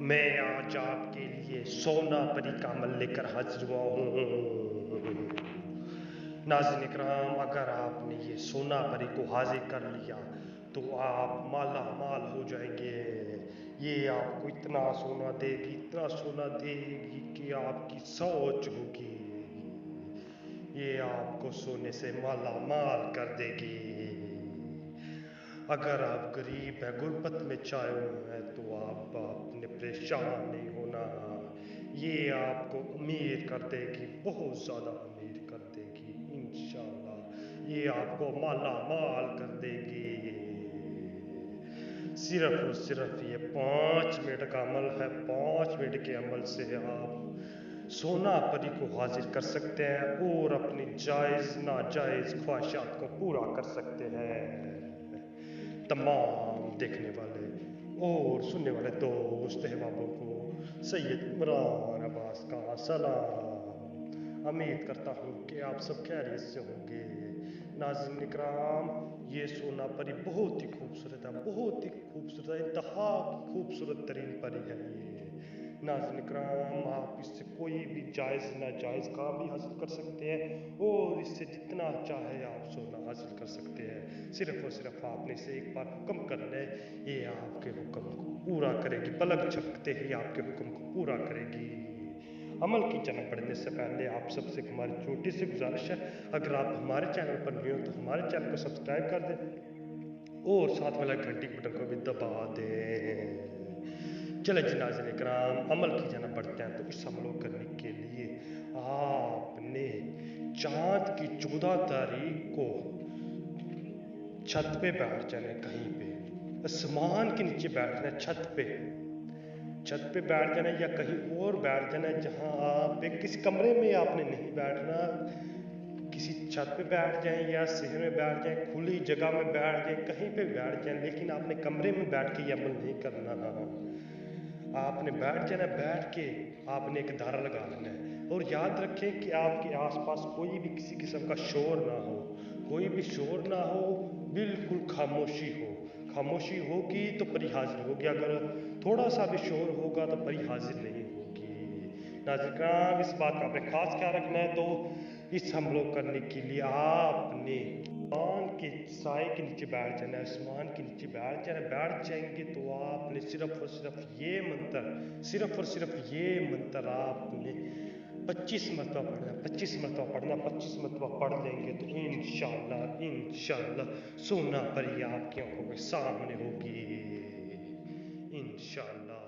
میں آج آپ کے لیے سونا پری کا عمل لے کر حاضر ہوا ہوں۔ ناظرین اکرام، اگر آپ نے یہ سونا پری کو حاضر کر لیا تو آپ مالا مال ہو جائیں گے۔ یہ آپ کو اتنا سونا دے گی، اتنا سونا دے گی کہ آپ کی سوچ ہوگی، یہ آپ کو سونے سے مالا مال کر دے گی۔ اگر آپ غریب ہیں، غربت میں چھائے ہوئے ہیں تو آپ نے پریشان نہیں ہونا، یہ آپ کو امیر کر دے گی، بہت زیادہ امیر کر دے گی انشاءاللہ۔ یہ آپ کو مالا مال کر دے گی۔ صرف اور صرف یہ 5 منٹ کا عمل ہے۔ 5 منٹ کے عمل سے آپ سونا پری کو حاضر کر سکتے ہیں اور اپنی جائز ناجائز خواہشات کو پورا کر سکتے ہیں۔ تمام دیکھنے والے اور سننے والے دوست احبابوں کو سید عمران عباس کا سلام۔ امید کرتا ہوں کہ آپ سب خیریت سے ہوں گے۔ ناظرین اکرام، یہ سونا پری بہت ہی خوبصورت ہے، بہت ہی خوبصورت ہے، انتہا کی خوبصورت ترین پری ہے یہ۔ ناظرین اکرام، آپ اس سے کوئی بھی جائز ناجائز کام بھی حاصل کر سکتے ہیں اور اس سے جتنا چاہے آپ سونا حاصل کر سکتے ہیں۔ صرف اور صرف آپ نے اسے ایک بار حکم کر لے، یہ آپ کے حکم کو پورا کرے گی، پلک جھپکتے ہی آپ کے حکم کو پورا کرے گی۔ عمل کی جانب بڑھنے سے پہلے آپ سب سے ہماری چھوٹی سی گزارش ہے، اگر آپ ہمارے چینل پر نئے ہو تو ہمارے چینل کو سبسکرائب کر دیں اور ساتھ والا گھنٹی کے بٹن کو بھی دبا دیں۔ چلے جی ناظرین اکرام، عمل کی جانب بڑھتے ہیں تو اس عمل کو کرنے کے لیے آپ نے چاند کی 14 تاریخ کو چھت پہ بیٹھ جانا ہے، کہیں پہ آسمان کے نیچے بیٹھنا ہے، چھت پہ بیٹھ جانا ہے یا کہیں اور بیٹھ جانا ہے جہاں آپ کسی کمرے میں آپ نے نہیں بیٹھنا، کسی چھت پہ بیٹھ جائیں یا صحن میں بیٹھ جائیں، کھلی جگہ میں بیٹھ جائیں، کہیں پہ بیٹھ جائیں، لیکن آپ نے کمرے میں بیٹھ کے یہ عمل نہیں کرنا۔ آپ نے بیٹھ جانا، بیٹھ کے آپ نے ایک دھارا لگا لینا ہے اور یاد رکھیں کہ آپ کے آس پاس کوئی بھی کسی قسم کا شور نہ ہو، کوئی بھی شور نہ ہو، بالکل خاموشی ہو۔ خاموشی ہوگی تو پری حاضر ہوگی، اگر تھوڑا سا بھی شور ہوگا تو پری حاضر نہیں ہوگی۔ ناظرین کرام، اس بات کا آپ نے خاص خیال رکھنا ہے۔ تو اس عمل کو کرنے کے لیے آپ نے آسمان کے سائے کے نیچے بیٹھ جانا ہے، آسمان کے نیچے بیٹھ جانا ہے۔ بیٹھ جائیں گے تو آپ نے صرف اور صرف یہ منتر آپ نے 25 مرتبہ پڑھنا، 25 مرتبہ پڑھنا، 25 مرتبہ پڑھ لیں گے تو انشاءاللہ سونا پری آپ کی آنکھوں کے سامنے ہوگی انشاءاللہ۔